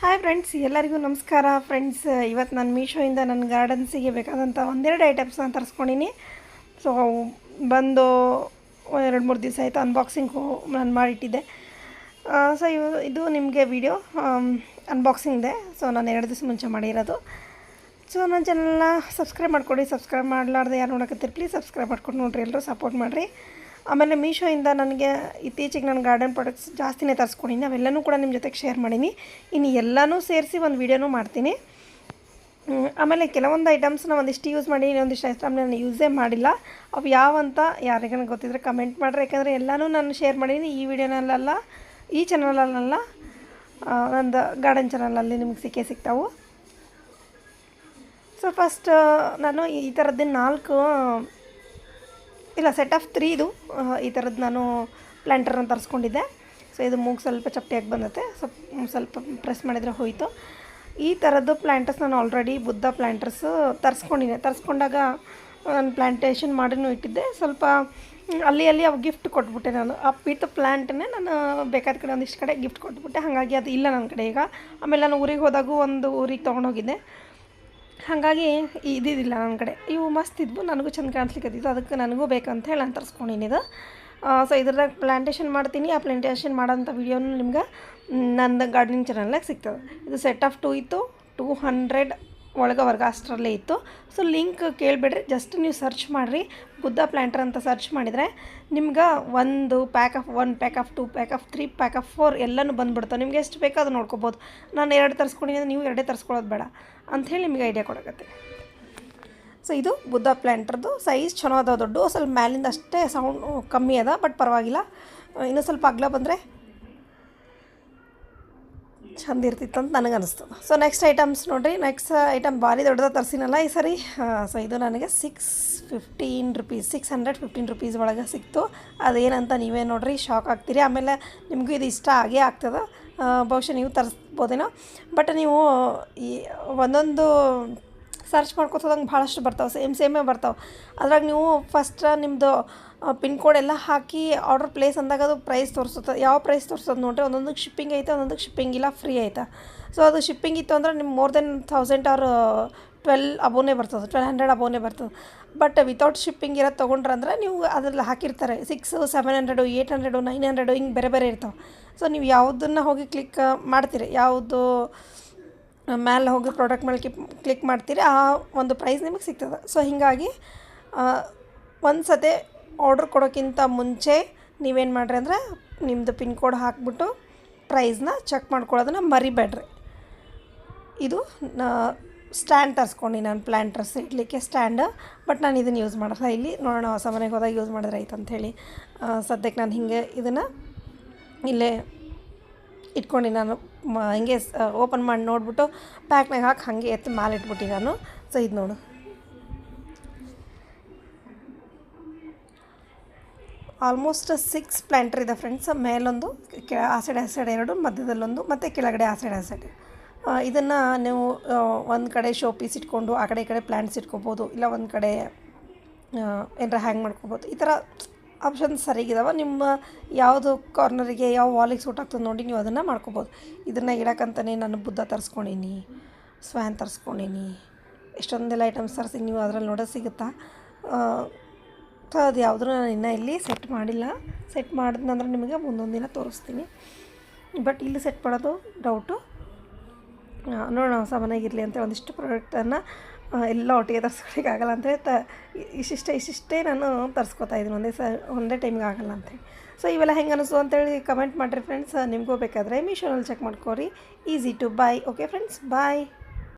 Hi friends, ಎಲ್ಲರಿಗೂ ನಮಸ್ಕಾರ. Friends, ಇವತ್ತು ನಾನು ಮೀಶೋಯಿಂದ ನನ್ನ ಗಾರ್ಡನ್ಸಿಗೆ ಬೇಕಾದಂಥ ಒಂದೆರಡು ಐಟಮ್ಸ್ನ ತರಿಸ್ಕೊಂಡಿನಿ. ಸೊ ಬಂದು 2-3 ದಿವಸ ಆಯಿತು ಅನ್ಬಾಕ್ಸಿಂಗು ನಾನು ಮಾಡಿಟ್ಟಿದ್ದೆ. ಸೊ ಇದು ನಿಮಗೆ ವಿಡಿಯೋ ಅನ್ಬಾಕ್ಸಿಂಗ್ದೆ. ಸೊ ನಾನು 2 ದಿವಸ ಮುಂಚೆ ಮಾಡಿರೋದು. ಸೊ ನನ್ನ ಚಾನಲ್ನ ಸಬ್ಸ್ಕ್ರೈಬ್ ಮಾಡ್ಕೊಡಿ. ಸಬ್ಸ್ಕ್ರೈಬ್ ಮಾಡಲಾರ್ದೆ ಯಾರು ನೋಡಕತ್ತೀರಿ ಪ್ಲೀಸ್ ಸಬ್ಸ್ಕ್ರೈಬ್ ಮಾಡ್ಕೊಂಡು ನೋಡಿರಿ, ಎಲ್ಲರೂ ಸಪೋರ್ಟ್ ಮಾಡಿರಿ. ಆಮೇಲೆ ಮೀಶೋಯಿಂದ ನನಗೆ ಇತ್ತೀಚೆಗೆ ನಾನು ಗಾರ್ಡನ್ ಪ್ರಾಡಕ್ಟ್ಸ್ ಜಾಸ್ತಿನೇ ತರಿಸ್ಕೊಂಡಿನಿ. ಅವೆಲ್ಲನೂ ಕೂಡ ನಿಮ್ಮ ಜೊತೆಗೆ ಶೇರ್ ಮಾಡೀನಿ. ಇನ್ನು ಎಲ್ಲನೂ ಸೇರಿಸಿ ಒಂದು ವೀಡಿಯೋನೂ ಮಾಡ್ತೀನಿ. ಆಮೇಲೆ ಕೆಲವೊಂದು ಐಟಮ್ಸ್ನ ಒಂದಿಷ್ಟು ಯೂಸ್ ಮಾಡಿ, ಇನ್ನೊಂದಿಷ್ಟು ಐಟಮ್ ನಾನು ಯೂಸೇ ಮಾಡಿಲ್ಲ. ಅವು ಯಾವಂತ ಯಾರಿಗಾನ ಗೊತ್ತಿದ್ರೆ ಕಮೆಂಟ್ ಮಾಡಿರಿ. ಯಾಕಂದರೆ ಎಲ್ಲನೂ ನಾನು ಶೇರ್ ಮಾಡೀನಿ ಈ ವಿಡಿಯೋನಲ್ಲ, ಈ ಚಾನಲಲ್ಲ, ನಂದು ಗಾರ್ಡನ್ ಚಾನಲಲ್ಲಿ ನಿಮ್ಗೆ ಸಿಗ್ತಾವು. ಸೊ ಫಸ್ಟ್ ನಾನು ಈ ಥರದ್ದು 4 ಇಲ್ಲ ಸೆಟ್ ಆಫ್ 3 ಇದು ಈ ಥರದ್ದು ನಾನು ಪ್ಲ್ಯಾಂಟರ್ನ ತರಿಸ್ಕೊಂಡಿದ್ದೆ. ಸೊ ಇದು ಮೂಗು ಸ್ವಲ್ಪ ಚಪ್ಪಟಿಯಾಗಿ ಬಂದತ್ತೆ, ಸ್ವಲ್ಪ ಪ್ರೆಸ್ ಮಾಡಿದರೆ ಹೋಯಿತು. ಈ ಥರದ್ದು ಪ್ಲ್ಯಾಂಟರ್ಸ್ ನಾನು ಆಲ್ರೆಡಿ ಬುದ್ಧ ಪ್ಲ್ಯಾಂಟರ್ಸು ತರಿಸ್ಕೊಂಡಾಗ ನಾನು ಪ್ಲ್ಯಾಂಟೇಷನ್ ಮಾಡಿನೂ ಇಟ್ಟಿದ್ದೆ. ಸ್ವಲ್ಪ ಅಲ್ಲಿ ಅವು ಗಿಫ್ಟ್ ಕೊಟ್ಬಿಟ್ಟೆ. ನಾನು ಆ ವಿತ್ ಪ್ಲ್ಯಾಂಟನ್ನೇ ನಾನು ಬೇಕಾದ ಕಡೆ ಒಂದಿಷ್ಟು ಕಡೆ ಗಿಫ್ಟ್ ಕೊಟ್ಬಿಟ್ಟೆ. ಹಾಗಾಗಿ ಅದು ಇಲ್ಲ ನನ್ನ ಕಡೆ ಈಗ. ಆಮೇಲೆ ನಾನು ಊರಿಗೆ ಹೋದಾಗೂ ಒಂದು ಊರಿಗೆ ತೊಗೊಂಡೋಗಿದ್ದೆ, ಹಾಗಾಗಿ ಇದ್ದಿದ್ದಿಲ್ಲ ನನ್ನ ಕಡೆ. ಇವು ಮಸ್ತ್ ಇದ್ವು, ನನಗೂ ಚೆಂದ ಕಾಣಿಸ್ಲಿಕ್ಕತ್ತಿದ್ದು, ಅದಕ್ಕೆ ನನಗೂ ಬೇಕಂತ ಹೇಳಿ ನಾನು ತರಿಸ್ಕೊಂಡಿದ್ದು. ಸೊ ಇದ್ರದಾಗ ಪ್ಲ್ಯಾಂಟೇಷನ್ ಮಾಡ್ತೀನಿ. ಆ ಪ್ಲ್ಯಾಂಟೇಷನ್ ಮಾಡೋಂಥ ವೀಡಿಯೋನು ನಿಮ್ಗೆ ನಂದು ಗಾರ್ಡನಿಂಗ್ ಚಾನಲ್ನಾಗ ಸಿಗ್ತದೆ. ಇದು ಸೆಟ್ ಆಫ್ 2 ಇತ್ತು, 200 ಒಳಗವರೆಗೆ ಅಷ್ಟರಲ್ಲೇ ಇತ್ತು. ಸೊ ಲಿಂಕ್ ಕೇಳಿಬಿಡ್ರಿ, ಜಸ್ಟ್ ನೀವು ಸರ್ಚ್ ಮಾಡಿರಿ ಬುದ್ಧ ಪ್ಲ್ಯಾಂಟರ್ ಅಂತ ಸರ್ಚ್ ಮಾಡಿದರೆ ನಿಮ್ಗೆ 1 pack of 1 pack of 2 pack of 3 pack of 4 ಎಲ್ಲನೂ ಬಂದುಬಿಡ್ತಾವೆ. ನಿಮ್ಗೆ ಎಷ್ಟು ಬೇಕೋ ಅದು ನೋಡ್ಕೋಬೋದು. ನಾನು 2 ತರಿಸ್ಕೊಂಡಿದ್ದೆ, ನೀವು 2 ತರಿಸ್ಕೊಳ್ಳೋದು ಬೇಡ ಅಂಥೇಳಿ ನಿಮಗೆ ಐಡಿಯಾ ಕೊಡಕತ್ತೆ. ಸೊ ಇದು ಬುದ್ಧ ಪ್ಲ್ಯಾಂಟರ್ದು ಸೈಜ್ ಚಲೋ ಅದ, ದೊಡ್ಡ ಸ್ವಲ್ಪ ಮ್ಯಾಲಿಂದ ಅಷ್ಟೇ ಸೌಂಡ್ ಕಮ್ಮಿ ಅದ, ಬಟ್ ಪರವಾಗಿಲ್ಲ. ಇನ್ನೂ ಸ್ವಲ್ಪ ಅಗಲ ಬಂದರೆ ಚಂದ ಇರ್ತಿತ್ತು ಅಂತ ನನಗೆ ಅನಿಸ್ತದೆ. ಸೊ ನೆಕ್ಸ್ಟ್ ಐಟಮ್ಸ್ ನೋಡಿರಿ. ನೆಕ್ಸ್ಟ್ ಐಟಮ್ ಭಾರಿ ದೊಡ್ಡದ ತರಿಸಿನಲ್ಲ ಈ ಸರಿ. ಸೊ ಇದು ನನಗೆ 615 ರುಪೀಸ್ ಒಳಗೆ ಸಿಕ್ತು. ಅದೇನಂತ ನೀವೇ ನೋಡಿರಿ, ಶಾಕ್ ಆಗ್ತೀರಿ. ಆಮೇಲೆ ನಿಮಗೂ ಇದು ಇಷ್ಟ ಆಗೇ ಆಗ್ತದೆ. ಬಹುಶಃ ನೀವು ತರಿಸ್ಬೋದೇನೋ. ಬಟ್ ನೀವು ಈ ಒಂದೊಂದು ಸರ್ಚ್ ಮಾಡ್ಕೊತೋದಂಗೆ ಭಾಳಷ್ಟು ಬರ್ತಾವೆ, ಸೇಮೇ ಬರ್ತಾವೆ. ಅದ್ರಾಗ ನೀವು ಫಸ್ಟ್ ನಿಮ್ಮದು ಪಿನ್ ಕೋಡ್ ಎಲ್ಲ ಹಾಕಿ ಆರ್ಡರ್ ಪ್ಲೇಸ್ ಅಂದಾಗ ಅದು ಪ್ರೈಸ್ ತೋರಿಸ್ತದೆ. ಯಾವ ಪ್ರೈಸ್ ತೋರಿಸ್ತದೆ ನೋಡಿರಿ. ಒಂದೊಂದಕ್ಕೆ ಶಿಪ್ಪಿಂಗ್ ಐತೆ, ಒಂದೊಂದಕ್ಕೆ ಶಿಪ್ಪಿಂಗ್ ಇಲ್ಲ, ಫ್ರೀ ಐತೆ. ಸೊ ಅದು ಶಿಪ್ಪಿಂಗ್ ಇತ್ತು ಅಂದ್ರೆ ನಿಮ್ಗೆ ಮೋರ್ ದೆನ್ 1000 ಆರ್ 12 ಅಬೋನೇ ಬರ್ತದೆ, 1200 ಅಬೋನೇ ಬರ್ತದೆ. ಬಟ್ ವಿತೌಟ್ ಶಿಪ್ಪಿಂಗ್ ಇರೋದು ತೊಗೊಂಡ್ರಂದ್ರೆ ನೀವು ಅದರಲ್ಲಿ ಹಾಕಿರ್ತಾರೆ 600, 700, 800, 900 ಹಿಂಗೆ ಬೇರೆ ಬೇರೆ ಇರ್ತಾವೆ. ಸೊ ನೀವು ಯಾವುದನ್ನು ಹೋಗಿ ಕ್ಲಿಕ್ ಮಾಡ್ತೀರಿ, ಯಾವುದು ಮೇಲೆ ಹೋಗಿ ಪ್ರಾಡಕ್ಟ್ ಮೇಲೆ ಕ್ಲಿಕ್ ಮಾಡ್ತೀರಿ, ಆ ಒಂದು ಪ್ರೈಸ್ ನಿಮಗೆ ಸಿಗ್ತದೆ. ಸೊ ಹೀಗಾಗಿ ಒಂದು ಸತಿ ಆರ್ಡ್ರ್ ಕೊಡೋಕ್ಕಿಂತ ಮುಂಚೆ ನೀವೇನು ಮಾಡಿರಿ ಅಂದರೆ ನಿಮ್ಮದು ಪಿನ್ ಕೋಡ್ ಹಾಕ್ಬಿಟ್ಟು ಪ್ರೈಸ್ನ ಚೆಕ್ ಮಾಡ್ಕೊಳ್ಳೋದನ್ನು ಮರಿಬೇಡ್ರಿ. ಇದು ಸ್ಟ್ಯಾಂಡ್ ತರಿಸ್ಕೊಂಡು ನಾನು ಪ್ಲ್ಯಾಂಟರ್ಸ್ ಇಡಲಿಕ್ಕೆ ಸ್ಟ್ಯಾಂಡ್. ಬಟ್ ನಾನು ಇದನ್ನು ಯೂಸ್ ಮಾಡಲ್ಲ. ಇಲ್ಲಿ ನೋಡೋಣ ಹೊಸ ಮನೆಗೆ ಹೋದಾಗ ಯೂಸ್ ಮಾಡಿದ್ರೆ ಆಯ್ತು ಅಂಥೇಳಿ ಸದ್ಯಕ್ಕೆ ನಾನು ಹಿಂಗೆ ಇದನ್ನು ಇಲ್ಲೇ ಇಟ್ಕೊಂಡು ನಾನು ಹಿಂಗೆ ಓಪನ್ ಮಾಡಿ ನೋಡಿಬಿಟ್ಟು ಪ್ಯಾಕ್ನಾಗ ಹಾಕಿ ಹಾಗೆ ಎತ್ತು ಮೇಲೆ ಇಟ್ಬಿಟ್ಟು ನಾನು. ಸೊ ಇದು ನೋಡು, ಆಲ್ಮೋಸ್ಟ್ 6 ಪ್ಲ್ಯಾಂಟರ್ ಇದೆ ಫ್ರೆಂಡ್ಸ್. ಮೇಲೊಂದು, ಆ ಸೈಡ್ 2, ಮಧ್ಯದಲ್ಲೊಂದು, ಮತ್ತು ಕೆಳಗಡೆ ಆ ಸೈಡ್. ಇದನ್ನು ನೀವು ಒಂದು ಕಡೆ ಶೋ ಪೀಸ್ ಇಟ್ಕೊಂಡು ಆ ಕಡೆ ಈ ಕಡೆ ಪ್ಲ್ಯಾಂಟ್ಸ್ ಇಟ್ಕೊಬೋದು, ಇಲ್ಲ ಒಂದು ಕಡೆ ಏನಾರ ಹ್ಯಾಂಗ್ ಮಾಡ್ಕೊಬೋದು. ಈ ಥರ ಆಪ್ಷನ್ಸ್ ಸರಿಗಿದಾವೆ. ನಿಮ್ಮ ಯಾವುದು ಕಾರ್ನರಿಗೆ ಯಾವ ವಾಲಿಗೆ ಸೂಟ್ ಆಗ್ತದೆ ನೋಡಿ ನೀವು ಅದನ್ನು ಮಾಡ್ಕೊಬೋದು. ಇದನ್ನು ಇಡಕ್ಕಂತಲೇ ನಾನು ಬುದ್ಧ ತರಿಸ್ಕೊಂಡೀನಿ, ಸ್ವ್ಯಾನ್ ತರಿಸ್ಕೊಂಡೀನಿ, ಎಷ್ಟೊಂದೆಲ್ಲ ಐಟಮ್ಸ್ ತರಿಸಿ. ನೀವು ಅದರಲ್ಲಿ ನೋಡೋದು ಸಿಗುತ್ತಾ. ಸೊ ಅದು ಯಾವುದೂ ನಾನು ಇನ್ನೂ ಇಲ್ಲಿ ಸೆಟ್ ಮಾಡಿಲ್ಲ. ಸೆಟ್ ಮಾಡಿದ್ನಂದ್ರೆ ನಿಮಗೆ ಮುಂದೊಂದು ದಿನ ತೋರಿಸ್ತೀನಿ. ಬಟ್ ಇಲ್ಲಿ ಸೆಟ್ ಮಾಡೋದು ಡೌಟು. ನೋಡೋಣ ಹೊಸ ಮನೆಗಿರಲಿ ಅಂತ ಒಂದಿಷ್ಟು ಪ್ರಾಡಕ್ಟನ್ನು ಎಲ್ಲ ಒಟ್ಟಿಗೆ ತರಿಸ್ಕೊಳಿಕ್ಕಾಗಲ್ಲ ಅಂತೇಳಿ ಇಷ್ಟಿಷ್ಟೇ ನಾನು ತರಿಸ್ಕೊತಾ ಇದ್ದೀನಿ ಒಂದೇ ಟೈಮಿಗೆ ಆಗೋಲ್ಲ ಅಂತೇಳಿ. ಸೊ ಇವೆಲ್ಲ ಹೆಂಗೆ ಅನಿಸು ಅಂತೇಳಿ ಕಮೆಂಟ್ ಮಾಡಿರಿ ಫ್ರೆಂಡ್ಸ್. ನಿಮಗೂ ಬೇಕಾದರೆ ಮೀಶೋನಲ್ಲಿ ಚೆಕ್ ಮಾಡ್ಕೋರಿ. Easy to buy. Okay friends, bye.